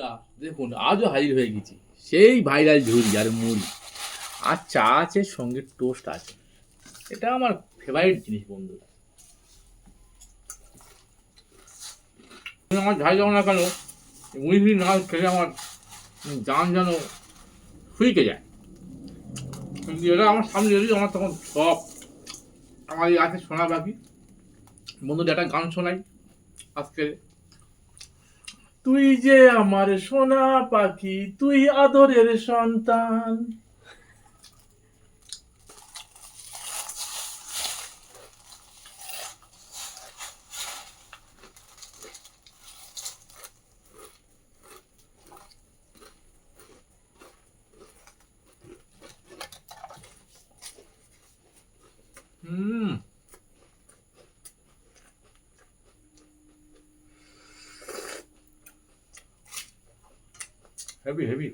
বন্ধুরা দেখুন আজও হাজির হয়ে গেছি সেই ভাইরাল ঝুড়ি আর মুড়ি আর চা আছে, সঙ্গে টোস্ট আছে। এটা আমার ফেভারিট জিনিস বন্ধুরা। তুমি আমার যাই যাও না কেন, মুড়ি ফুড়ি না খেলে আমার জান যেন ফুইকে যায়। কিন্তু এটা আমার সামনে এলেই আমার তখন সব আমার এই আছে শোনা বাকি। বন্ধুদের একটা গান শোনাই আজকে। তুই যে আমার সোনা পাখি, তুই আদরের সন্তান। হুম, হেভি হেভি।